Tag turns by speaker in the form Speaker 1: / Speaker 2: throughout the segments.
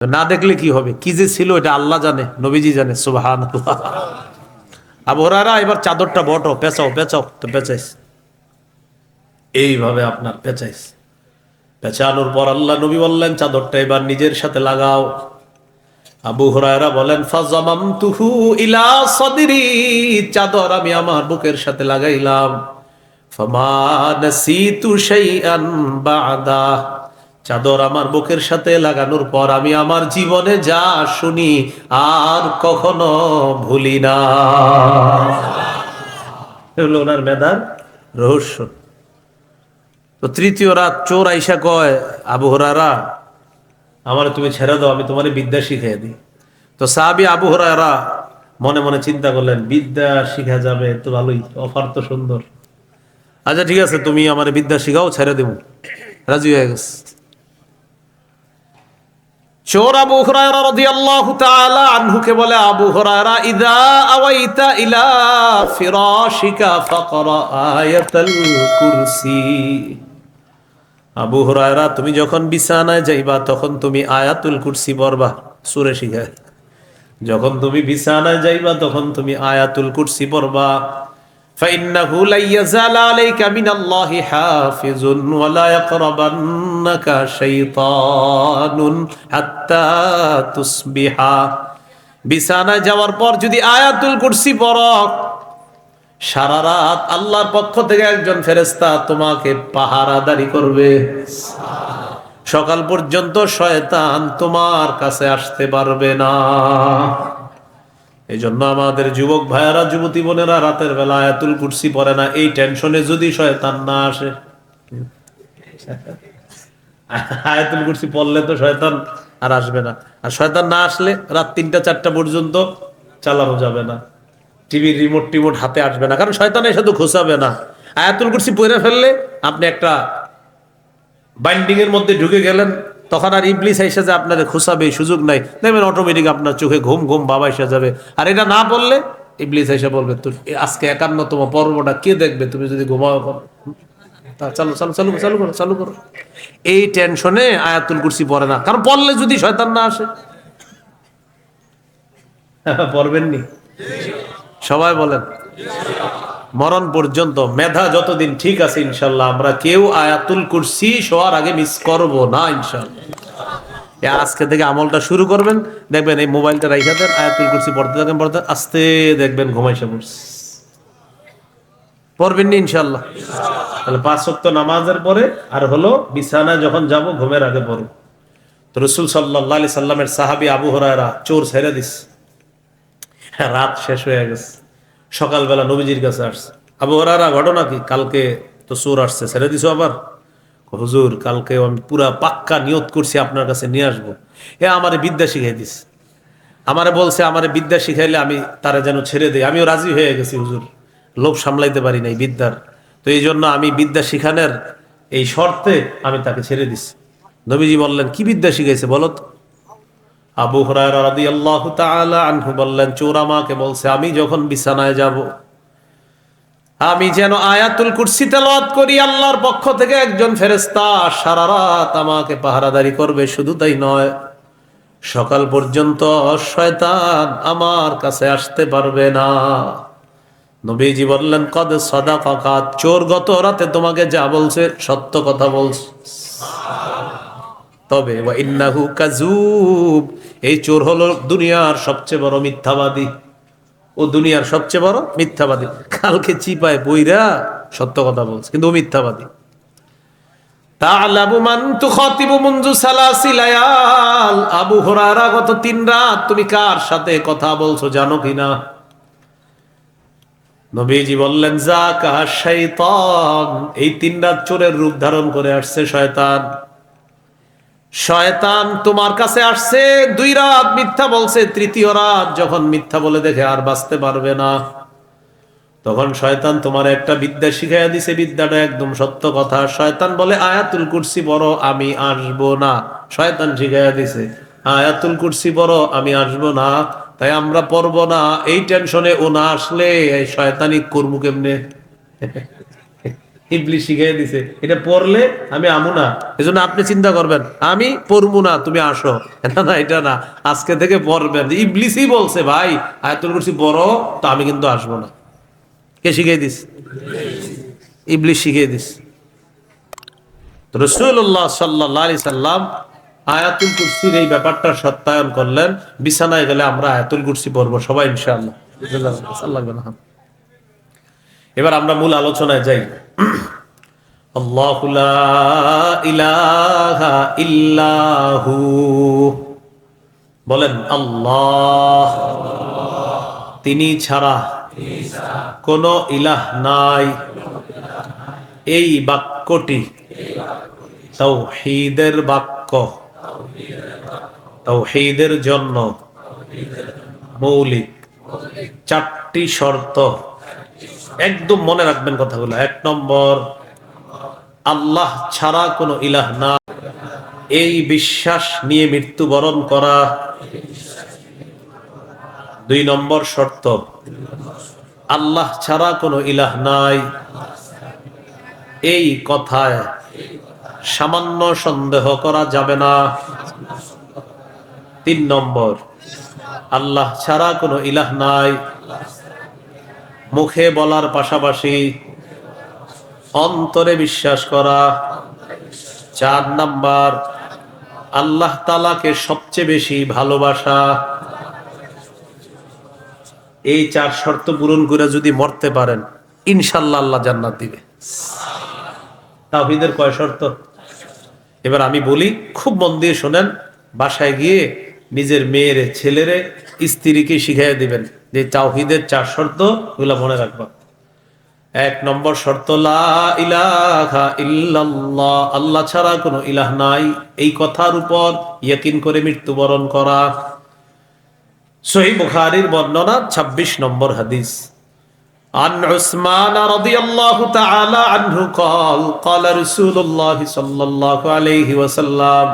Speaker 1: না দেখলে কি হবে, কি যে ছিল এটা আল্লাহ জানে, নবীজি জানে। সুবহানাল্লাহ। আবু হুরায়রা এবার চাদরটা বটো, পেঁচাও পেঁচাও, তো পেঁচাইস এইভাবে, আপনার পেঁচাইস। পেঁচানোর পর আল্লাহ নবী বললেন চাদরটা এবার নিজের সাথে লাগাও। আবু হুরায়রা বলেন ফাযামামতুহু ইলা সাদরি, চাদর আমি আমার বুকের সাথে লাগাইলাম। ফামা নাসিতু শাইআন বাদা, চাদর আমার বুকের সাথে লাগানোর পর আমি আমার জীবনে যা শুনি আর কখনো ভুলি না। এগুলো ওনার মেধার রহস্য। তো তৃতীয় রাত চোর আইসা কয়, আবু হুরায়রা আমার তুমি ছেড়ে দাও, আমি তোমার বিদ্যা শিখিয়ে দিই। তো সাহাবী আবু হুরায়রা মনে মনে চিন্তা করলেন, বিদ্যা শিখা যাবে তো ভালোই, অফার তো সুন্দর। আচ্ছা ঠিক আছে, তুমি আমার বিদ্যা শিখাও, ছেড়ে দেব। রাজি হয়ে গেছে। চোর আবু হুরায়রা রাদিয়াল্লাহু তাআলা আনহুকে বলে, আবু হুরায়রা ইযা আওয়াইতা ইলা ফিরাশিকা ফাকরা আয়াতাল কুরসি। আবু হুরায়রা তুমি যখন বিছানায় যাইবা তখন তুমি আয়াতুল কুরসি পড়বা। সূরা শিখায়, যখন তুমি বিছানায় যাইবা তখন তুমি আয়াতুল কুরসি পড়বা। فإنه لا يزال عليك من الله حافظ ولا يقربنك شيطان حتى تصبح। বিছানায় যাওয়ার পর যদি আয়াতুল কুরসি পড়ো, সারা রাত আল্লাহর পক্ষ থেকে একজন ফেরেশতা তোমাকে পাহারাদারি করবে। সকাল পর্যন্ত শয়তান তোমার কাছে আসতে পারবে না। এই জন্য আমাদের যুবক ভাইয়েরা, যুবতী বোনেরা রাতের বেলা আয়াতুল কুরসি পড়ে না, এই টেনশনে যদি শয়তান না আসে। আয়াতুল কুরসি পড়লে তো শয়তান আর আসবে না, আর শয়তান না আসলে রাত ৩টা-৪টা পর্যন্ত চালানো যাবে না, টিভির রিমোট টিমোট হাতে আসবে না, কারণ শয়তান এসে তো ঘুষাবে না। আয়াতুল কুরসি পড়ে ফেললে আপনি একটা বাইন্ডিং এর মধ্যে ঢুকে গেলেন, তখন আর ইবলিস এসে যে আপনার খুশাবে সুযোগ নাই, দেখবেন অটোমেটিক আপনার চোখে ঘুম ঘুম বাবা এসে যাবে। আর এটা না বললে ইবলিস এসে বলবে, তোর আজকে ৫১তম পর্বটা কে দেখবে, তুমি যদি ঘুমাও করো। চালু চালু চালু চালু করো, চালু করো। এই টেনশনে আয়াতুল কুরসি পড়ে না, কারণ পড়লে যদি শয়তান না আসে। পড়বেননি সবাই বলেন, মরণ পর্যন্ত মেধা যতদিন ঠিক আছে ইনশাল্লাহ আমরা কেউ আয়াতুল কুরসি শোয়ার আগে মিস করব না ইনশাল্লাহ। আজকে থেকে আমলটা শুরু করবেন, দেখবেন এই মোবাইলটা রাইখা দেন, আয়াতুল কুরসি পড়তে থাকেন, পড়তে আস্তে দেখবেন ঘুমাইসা পড়ছে। পড়বেন নি ইনশাল্লাহ? তাহলে ৫ ওয়াক্ত নামাজের পরে আর হলো বিছানায় যখন যাব ঘুমের আগে পড়ব। তো রাসূল সাল্লাল্লাহু আলাইহি সাল্লামের সাহাবী আবু হুরায়রা চোর ছেড়ে দিস, রাত শেষ হয়ে গেছে, সকালবেলা নবীজির কাছে আসছে। আবু হুরায়রা ঘটনা কি, কালকে তো চোর আসছে, ছেড়ে দিছো আবার? হুজুর কালকে আমি পুরা পাক্কা নিয়ত করছি আপনার কাছে নিয়ে আসবো। আমারে বিদ্যা শিখাই দিস, আমারে বলছে আমারে বিদ্যা শিখাইলে আমি তারা যেন ছেড়ে দেয়। আমিও রাজি হয়ে গেছি হুজুর, লোভ সামলাইতে পারি নাই বিদ্যার, তো এই জন্য আমি বিদ্যা শিখানোর এই শর্তে আমি তাকে ছেড়ে দিছি। নবীজি বললেন, কি বিদ্যা শিখাইছে বলো তো? আবু হুরায়রা রাদিয়াল্লাহু তাআলা আনহু বললেন, চোর আমাকে বলছে আমি যখন বিছানায় যাব আমি যেন আয়াতুল কুরসি তেলাওয়াত করি, আল্লাহর পক্ষ থেকে একজন ফেরেশতা সারা রাত আমাকে পাহারাদারি করবে। শুধু তাই নয়, সকাল পর্যন্ত শয়তান আমার কাছে আসতে পারবে না। নবীজি বললেন, কদ সাদাকাকা, চোর গত রাতে তোমাকে যা বলছে সত্য কথা বলছে, তবে ওয়া ইন্নাহু কাযুব, এই চোর হলো দুনিয়ার সবচেয়ে বড় মিথ্যাবাদী। ও দুনিয়ার সবচেয়ে বড় মিথ্যাবাদী, কালকে চিপায় বইরা সত্য কথা বলছে, কিন্তু ও মিথ্যাবাদী। তা'লামু মান তুখাতিবু মুনযু সালাসি লায়াল, আবু হুরায়রা গত ৩ রাত তুমি কার সাথে কথা বলছো জানো কিনা? নবীজি বললেন, যাকা শাইতান, এই ৩ রাত চোরের রূপ ধারণ করে আসছে শয়তান। শয়তান তোমার কাছে আসছে, ২ রাত মিথ্যা বলছে, তৃতীয় রাত যখন মিথ্যা বলে দেখে আর বাঁচতে পারবে না, তখন শয়তান তোমার একটা বিদ্যা শিখাইয়া দিছে, বিদ্যাটা একদম সত্য কথা। শয়তান বলে আয়াতুল কুরসি পড়ো, আমি আসবো না। শয়তান শিখাইয়া দিছে আয়াতুল কুরসি পড়ো, আমি আসবো না, তাই আমরা পড়বো না। এই টেনশনে ও না আসলে এই শয়তানি কর্ম কেমনে? ইবলিস শিখিয়ে দিছে এটা পড়লে আমি আমু না, এজন্য আপনি চিন্তা করবেন আমি পড়বো না, তুমি আসো। না না, এটা না, আজকে থেকে পড়বেন। ইবলিসই বলছে ভাই আয়াতুল কুরসি পড়ো, তো আমি কিন্তু আসবো না। কে শিখিয়ে দিস? ইবলিস শিখিয়ে দিস। রাসূলুল্লাহ সাল্লাল্লাহু আলাইহি সাল্লাম আয়াতুল কুরসির এই ব্যাপারটা সত্যায়ন করলেন। বিছানায় গেলে আমরা আয়াতুল কুরসি পড়বো সবাই ইনশাআল্লাহ। এবার আমরা মূল আলোচনায় যাই। আল্লাহু লা ইলাহা ইল্লাহু, বলেন আল্লাহ, তিনি ছাড়া কোনো ইলাহ নাই। এই বাক্যটি তাওহীদের বাক্য, তাওহীদের জন্য মৌলিক চারটি শর্ত একদম মনে রাখবেন কথাগুলো। 1 নম্বর, আল্লাহ ছাড়া কোনো ইলাহ না, এই বিশ্বাস নিয়ে মৃত্যুবরণ করা। 2 নম্বর শর্ত, আল্লাহ ছাড়া কোনো ইলাহ নাই, এই কথায় সামান্য সন্দেহ করা যাবে না। 3 নম্বর, আল্লাহ ছাড়া কোনো ইলাহ নাই মুখে বলার পাশাপাশি অন্তরে বিশ্বাস করা। 4 নাম্বার, আল্লাহ তাআলাকে সবচেয়ে বেশি ভালোবাসা। এই 4 শর্ত পূরণ করে যদি মরতে পারেন ইনশাআল্লাহ আল্লাহ জান্নাত দিবে। তাওহীদের কয় শর্ত? এবার আমি বলি, খুব মন দিয়ে শোনেন, বাসায় গিয়ে নিজের মেয়েরে, ছেলেরে, স্ত্রীকে শিখাইয়া দিবেন যে তাওহীদের 4 শর্ত, এগুলো মনে রাখবা। 1 নম্বর শর্ত, লা ইলাহা ইল্লাল্লাহ, আল্লাহ ছাড়া কোনো ইলাহ নাই, এই কথার উপর ইয়াকিন করে মৃত্যুবরণ করা। সহিহ বুখারীর বর্ণনা 26 নম্বর হাদিস। عن عثمان رضي الله تعالى عنه قال قال رسول الله صلى الله عليه وسلم,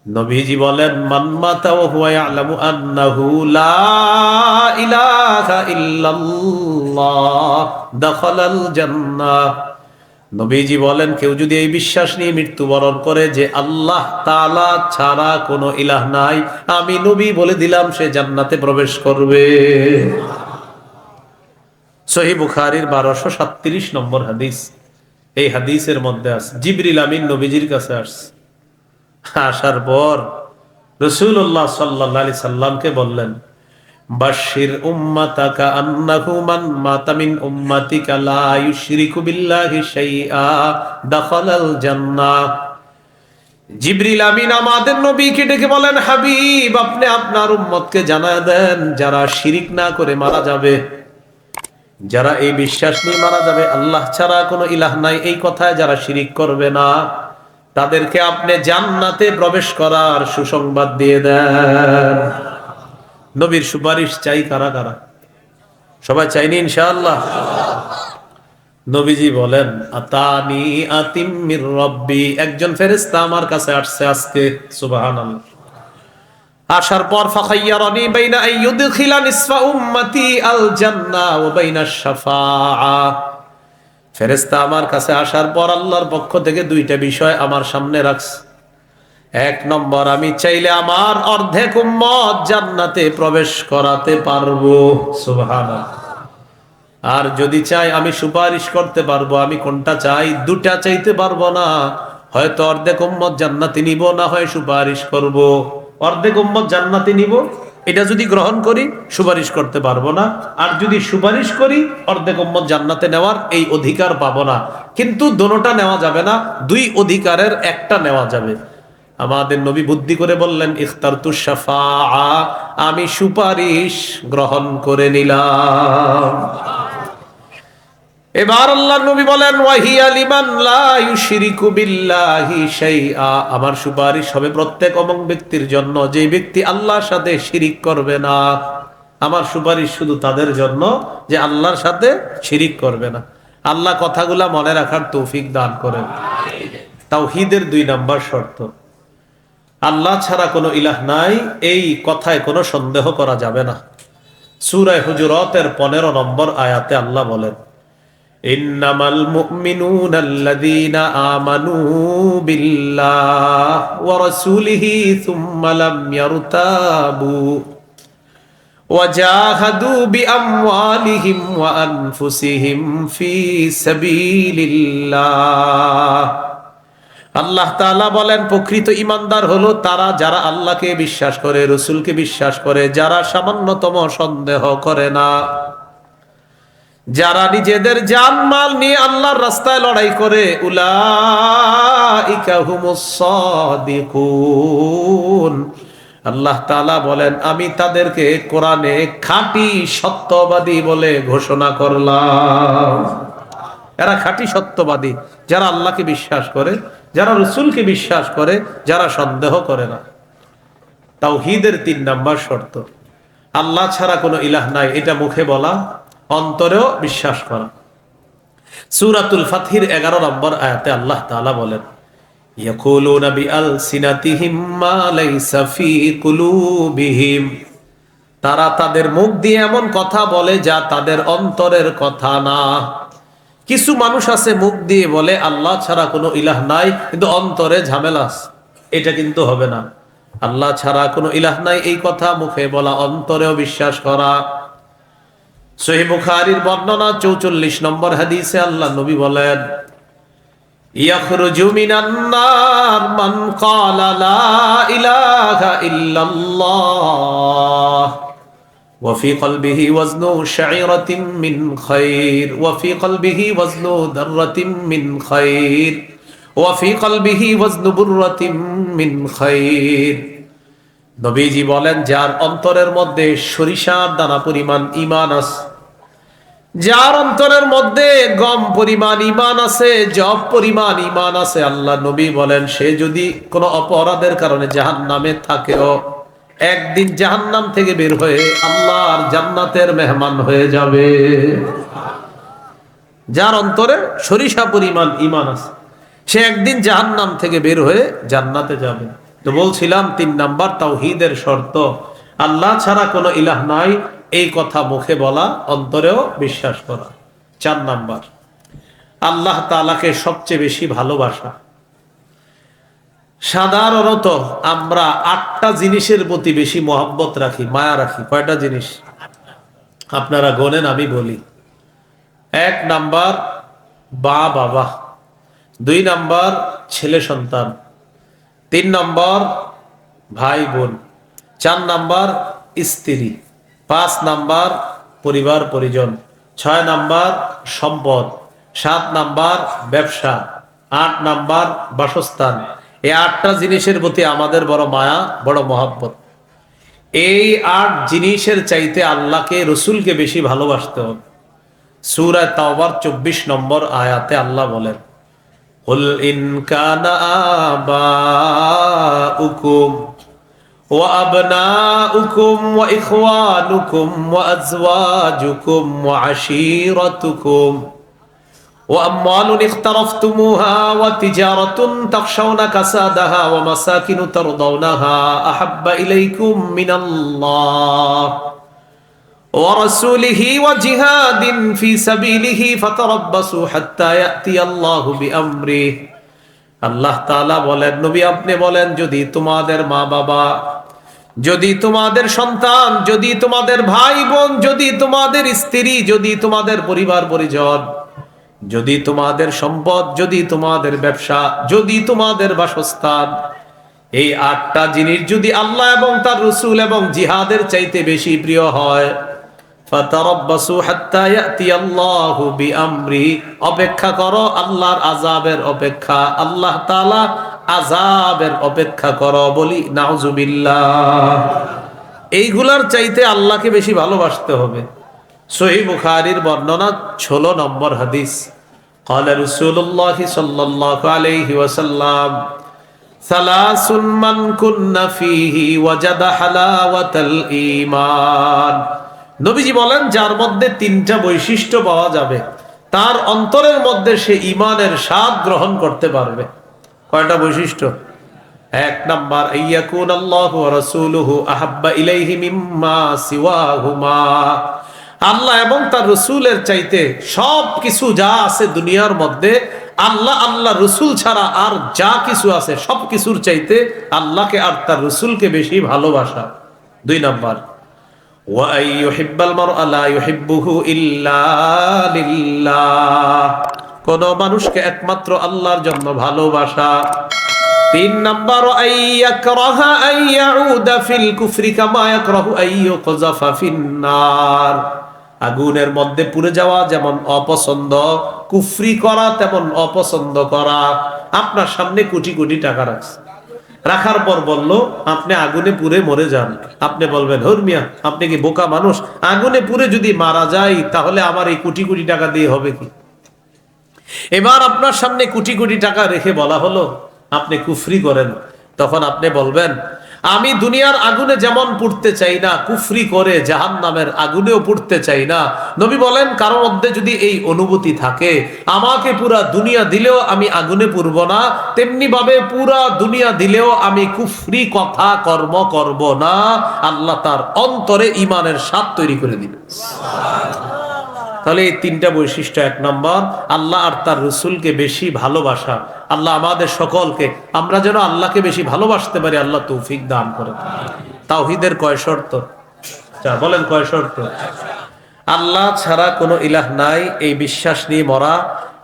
Speaker 1: নবীজি বলেন, মান মাতা ওয়া হুয়া ইয়ালামু আন্নাহু লা ইলাহা ইল্লাল্লাহ দাখালাল জান্নাহ। নবীজি বলেন, কেউ যদি এই বিশ্বাস নিয়ে মৃত্যুবরণ করে যে আল্লাহ তাআলা ছাড়া কোনো ইলাহ নাই, আমি নবী বলে দিলাম সে জান্নাতে প্রবেশ করবে। সহিহ বুখারীর 1237 নম্বর হাদিস। এই হাদিসের মধ্যে আছে জিবরিল আমিন নবীজির কাছে আসছে, আসার পর রাসূলুল্লাহ সাল্লাল্লাহু আলাইহি সাল্লামকে বললেন, বাশশির উম্মাতাকা আন্নাহু মান মাতা মিন উম্মাতিকা লা ইউশরিকু বিল্লাহি শাইআ দাখালাল জান্নাহ। জিবরিল আমিন আমাদের নবীকে ডেকে বলেন, হাবিব, আপনি আপনার উম্মতকে জানায় দেন যারা শিরিক না করে মারা যাবে, যারা এই বিশ্বাস নিয়ে মারা যাবে আল্লাহ ছাড়া কোনো ইলাহ নাই, এই কথায় যারা শিরিক করবে না, তাদেরকে আপনি জান্নাতে প্রবেশ করার সুসংবাদ দিয়ে দেন। নবীর সুপারিশ চাই কারা কারা? সবাই চাইনি ইনশাআল্লাহ? নবীজি বলেন, আতানি আতিম মির রব্বি, একজন ফেরেশতা আমার কাছে আসছে আজকে। সুবহানাল্লাহ। আসার পর ফাখাইয়ারানি বাইনা আইয়ুদখিলা নিসফা উম্মতি আল জান্নাহ ওয়া বাইনা শাফাআ। ফেরেশতা আমার কাছে আসার পর আল্লাহর পক্ষ থেকে 2টা বিষয় আমার সামনে রাখছে। 1 নম্বর, আমি চাইলে আমার অর্ধেক উম্মত জান্নাতে প্রবেশ করাতে পারবো। সুবহানাল্লাহ। আর যদি চাই আমি সুপারিশ করতে পারবো। আমি কোনটা চাই? 2টা চাইতে পারবো না, হয়তো অর্ধেক উম্মত জান্নাতে নিব, না হয় সুপারিশ করব। অর্ধেক উম্মত জান্নাতে নিব, এটা যদি গ্রহণ করি সুপারিশ করতে পারবো না, আর যদি সুপারিশ করি অর্ধেক উম্মত জান্নাতে নেওয়ার এই অধিকার পাবো না। কিন্তু দোনোটা নেওয়া যাবে না, 2 অধিকারের একটা নেওয়া যাবে। আমাদের নবী বুদ্ধি করে বললেন, ইখতারতু শাফাআ, আমি সুপারিশ গ্রহণ করে নিলাম। এবার আল্লাহর নবী বলেন, ওয়াহিয়া লিমান লা ইউশরিকু বিল্লাহি শাইআ, আমার সুপারিশ হবে প্রত্যেক অমুক ব্যক্তির জন্য যে ব্যক্তি আল্লাহর সাথে শিরিক করবে না। আমার সুপারিশ শুধু তাদের জন্য যে আল্লাহর সাথে শিরিক করবে না। আল্লাহ কথাগুলা মনে রাখার তৌফিক দান করেন। তাওহীদের 2 নাম্বার শর্ত, আল্লাহ ছাড়া কোনো ইলাহ নাই, এই কথায় কোনো সন্দেহ করা যাবে না। সূরা হুজুরাতের 15 নম্বর আয়াতে আল্লাহ বলেন, ইন্নামাল মুমিনুনাল্লাযীনা আমানু বিল্লাহি ওয়া রাসূলিহি সুম্মা লাম ইয়ারতাবু ওয়া জাহাদু বিআমওয়ালিহিম ওয়া আনফুসিহিম ফি সাবিলিল্লাহ। আল্লাহ তাআলা বলেন, প্রকৃত ঈমানদার হলো তারা যারা আল্লাহকে বিশ্বাস করে, রাসূলকে বিশ্বাস করে, যারা সামান্যতম সন্দেহ করে না, যারা নিজেদের জানমাল নিয়ে আল্লাহর রাস্তায় লড়াই করে। উলাইকা হুমুস সাদিকুন। আল্লাহ তাআলা বলেন, আমি তাদেরকে কোরআনে খাঁটি সত্যবাদী বলে ঘোষণা করলাম। এরা খাঁটি সত্যবাদী, যারা আল্লাহকে বিশ্বাস করে, যারা রাসূলকে বিশ্বাস করে, যারা সন্দেহ করে না। তাওহীদের 3 নাম্বার শর্ত, আল্লাহ ছাড়া কোনো ইলাহ নাই, এটা মুখে বলা, অন্তরেও বিশ্বাস করা। সূরাতুল ফাতহির 11 নম্বর আয়াতে আল্লাহ তাআলা বলেন, ইয়াকুলুনা বিআলসিনাতিহিম মা লাইসা ফি কুলুবিহিম। তারা তাদের মুখ দিয়ে এমন কথা বলে যা তাদের অন্তরের কথা না। কিছু মানুষ আছে মুখ দিয়ে বলে আল্লাহ ছাড়া কোনো ইলাহ নাই, কিন্তু অন্তরে ঝামেলা আছে। এটা কিন্তু হবে না। আল্লাহ ছাড়া কোনো ইলাহ নাই এই কথা মুখে বলা, অন্তরেও বিশ্বাস করা। সহিহ বুখারীর বর্ণনা 44 নম্বর হাদিসে আল্লাহ নবী বলেন, ইয়াখরুজু মিনান নার মান ক্বালা লা ইলাহা ইল্লাল্লাহ ওয়া ফি কলবিহি ওয়াজনু শাইরাতিন মিন খায়র ওয়া ফি কলবিহি ওয়াজনু দাররাতিন মিন খায়র ওয়া ফি কলবিহি ওয়াজনু বুররাতিন মিন খায়র। নবীজি বলেন, যার অন্তরের মধ্যে সরিষার দানা পরিমাণ ঈমান আছে, যার অন্তরের মধ্যে গম পরিমাণ ঈমান আছে, জব পরিমাণ ঈমান আছে, আল্লাহ নবী বলেন, সে যদি কোনো অপরাধের কারণে জাহান্নামে থাকেও একদিন জাহান্নাম থেকে বের হয়ে আল্লাহর জান্নাতের মেহমান হয়ে যাবে। যার অন্তরে সরিষা পরিমাণ ঈমান আছে, সে একদিন জাহান্নাম থেকে বের হয়ে জান্নাতে যাবে। তো বলছিলাম 3 নাম্বার তাওহীদের শর্ত, আল্লাহ ছাড়া কোনো ইলাহ নাই এই কথা মুখে বলা, অন্তরেও বিশ্বাস করা। 4 নাম্বার, আল্লাহ তাআলাকে সবচেয়ে বেশি ভালোবাসা। সাধারণত আমরা 8টা জিনিসের প্রতি বেশি মহব্বত রাখি, মায়া রাখি। কয়টা জিনিস আপনারা গোনেন, আমি বলি। 1 নাম্বার বাবা, 2 নাম্বার ছেলে সন্তান, 3 নাম্বার ভাই বোন, 4 নাম্বার স্ত্রী, 5 নাম্বার পরিবার পরিজন, 6 নাম্বার সম্পদ, 7 নাম্বার ব্যবসা, 8 নাম্বার বাসস্থান। এই 8টা জিনিসের প্রতি আমাদের বড় মায়া, বড় মহব্বত। এই 8 জিনিসের চাইতে আল্লাহকে, রসুলকে বেশি ভালোবাসতে হবে। সূরা তাওবার 24 নম্বর আয়াতে আল্লাহ বলেন, কুল ইন কানা আবাউকুম ওয়া আবনাউকুম ওয়া ইখওয়ানুকুম ওয়া আজওয়াজুকুম ওয়া আশীরাতুকুম ওয়া আমওয়ালুন ইখতারাফতুমুহা ওয়া তিজারাতুন তাখশাউনা কাসাদাহা ওয়া মাসাকিনু তারদাউনাহা আহাব্বা ইলাইকুম মিনাল্লাহ ওয়া রাসূলিহি ওয়া জিহাদিন ফি সাবিলিহি ফাতারাব্বাসু হাত্তা ইয়াতিয়াল্লাহু বিআমরিহি। আল্লাহ তাআলা বলেন, নবী আপনি বলেন, যদি তোমাদের মা বাবা, যদি তোমাদের সন্তান, যদি তোমাদের ভাই বোন, যদি তোমাদের স্ত্রী, যদি তোমাদের পরিবার পরিজন, যদি তোমাদের সম্পদ, যদি তোমাদের ব্যবসা, যদি তোমাদের বাসস্থান, এই 8টা জিনিস যদি আল্লাহ এবং তার রাসূল এবং জিহাদের চাইতে বেশি প্রিয় হয়, ফাতারাব্বাসু হাত্তা ইয়াতিয়াল্লাহু বিআমরি, অপেক্ষা করো আল্লাহর আযাবের অপেক্ষা, আল্লাহ তাআলা আযাবের অপেক্ষা করো। বলি নাউজুবিল্লাহ। এইগুলার চাইতে আল্লাহকে বেশি ভালোবাসতে হবে। সহিহ বুখারীর বর্ণনা 16 নম্বর হাদিস, قال رسول الله صلى الله عليه وسلم ثلاث من كن فيه وجد حلاوة الإيمان। নবীজি বলেন, যার মধ্যে 3টা বৈশিষ্ট্য পাওয়া যাবে, তার অন্তরের মধ্যে সে ঈমানের স্বাদ গ্রহণ করতে পারবে। কয়টা বৈশিষ্ট্য? 1 নাম্বার, আইয়াকুন আল্লাহু ওয়া রাসূলুহু আহাব্বা ইলাইহি মিম্মা সিওয়াহুমা। আল্লাহ এবং তার রসুলের চাইতে সব কিছু যা আছে দুনিয়ার মধ্যে আল্লাহ আল্লাহ রসুল ছাড়া আর যা কিছু আছে সব কিছুর চাইতে আল্লাহকে আর তার রসুলকে বেশি ভালোবাসা। 2 নাম্বার, কোন মানুষকে একমাত্র আল্লাহর জন্য ভালোবাসা। 3 নাম্বার, আগুনের মধ্যে পুড়ে যাওয়া যেমন অপছন্দ, কুফরি করা তেমন অপছন্দ করা। আপনার সামনে কোটি কোটি টাকা রাখছে, রাখার পর বলল আপনি আগুনে পুড়ে মরে যান। আপনি বলবেন হরমিয়া আপনি কি বোকা মানুষ, আগুনে পুড়ে যদি মারা যায় তাহলে আমার এই কোটি কোটি টাকা দিয়ে হবে কি? এবার আপনার সামনে কোটি কোটি টাকা রেখে বলা হলো আপনি কুফরি করেন, তখন আপনি বলবেন আমি দুনিয়ার আগুনে যেমন পুড়তে চাই না, কুফরি করে জাহান্নামের আগুনেও পুড়তে চাই না। নবী বলেন কারোর মধ্যে যদি এই অনুভূতি থাকে আমাকে পুরা দুনিয়া দিলেও আমি আগুনে পুড়ব না, তেমনি ভাবে পুরা দুনিয়া দিলেও আমি কুফরি কথা কর্ম করব না, আল্লাহ তার অন্তরে ঈমানের স্বাদ তৈরি করে দিবেন। তাহলে এই 3টা বৈশিষ্ট্য। 1 নম্বর, আল্লাহ আর তার রসুলকে বেশি ভালোবাসা। আল্লাহ আমাদের সকলকে আমরা যেন আল্লাহকে বেশি ভালোবাসতে পারি আল্লাহ তৌফিক দান করেন। তাওহীদের কয় শর্ত? বলেন কয় শর্ত? আল্লাহ ছাড়া কোনো ইলাহ নাই এই বিশ্বাস নিয়ে মরা,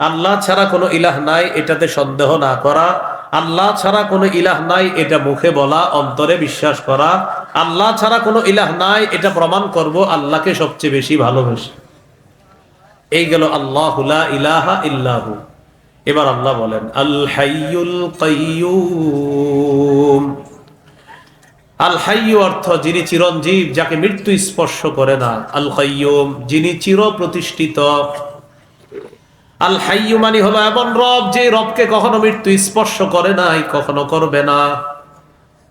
Speaker 1: আল্লাহ ছাড়া কোনো ইলাহ নাই এটাতে সন্দেহ না করা, আল্লাহ ছাড়া কোনো ইলাহ নাই এটা মুখে বলা অন্তরে বিশ্বাস করা, আল্লাহ ছাড়া কোনো ইলাহ নাই এটা প্রমাণ করব আল্লাহকে সবচেয়ে বেশি ভালোবাসি। এই গেল আল্লাহু লা ইলাহা ইল্লাহু। এবার আল্লাহ বলেন আল হাইয়ুল কাইয়্যুম। আল হাইয়্যু অর্থ যিনি চিরঞ্জীব, যাকে মৃত্যু স্পর্শ করে না। আল কাইয়্যুম যিনি চির প্রতিষ্ঠিত। আল হাইয়্যু মানে হলো এমন রব যে রবকে কখনো মৃত্যু স্পর্শ করে নাই, কখনো করবে না।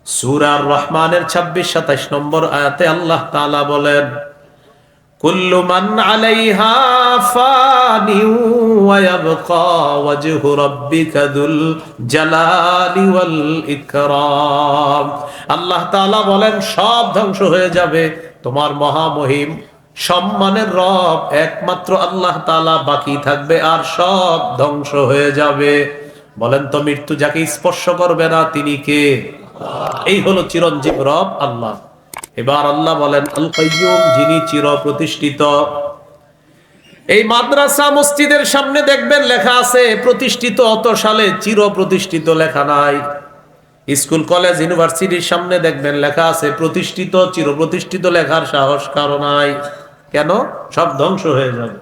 Speaker 1: সূরা আর রহমানের 26-27 নম্বর আয়াতে আল্লাহ তাআলা বলেন কুল্লু মান আলাইহা ফানি ওয়া ইয়াবকা ওয়াজহু রাব্বিকা যুল জালালি ওয়াল ইকরাম। আল্লাহ তাআলা বলেন সব ধ্বংস হয়ে যাবে, তোমার মহামহিম সম্মানের রব একমাত্র আল্লাহ তাআলা বাকি থাকবে, আর সব ধ্বংস হয়ে যাবে। বলেন তো মৃত্যু যাকে স্পর্শ করবে না তিনি কে? এই হলো চিরঞ্জীব রব আল্লাহ। এবার আল্লাহ বলেন আল কাইয়্যুম যিনি চির প্রতিষ্ঠিত। এই মাদ্রাসা মসজিদের সামনে দেখবেন লেখা আছে প্রতিষ্ঠিত অত সালে, চির প্রতিষ্ঠিত লেখা নাই। স্কুল কলেজ ইউনিভার্সিটির সামনে দেখবেন লেখা আছে প্রতিষ্ঠিত, চির প্রতিষ্ঠিত লেখার সাহস কারো নাই। কেন? সব ধ্বংস হয়ে যাবে।